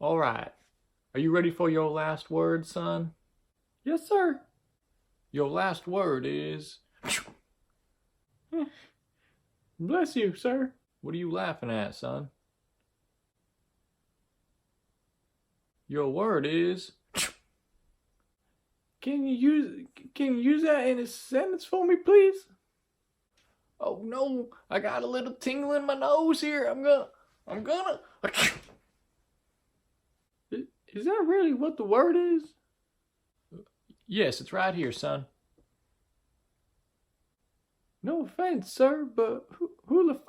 All right. Are you ready for your last word, son? Yes, sir. Your last word is... Bless you, sir. What are you laughing at, son? Your word is... Can you use that in a sentence for me, please? Oh no, I got a little tingle in my nose here. I'm gonna... Is that really what the word is? Yes, it's right here, son. No offense, sir, but who the fuck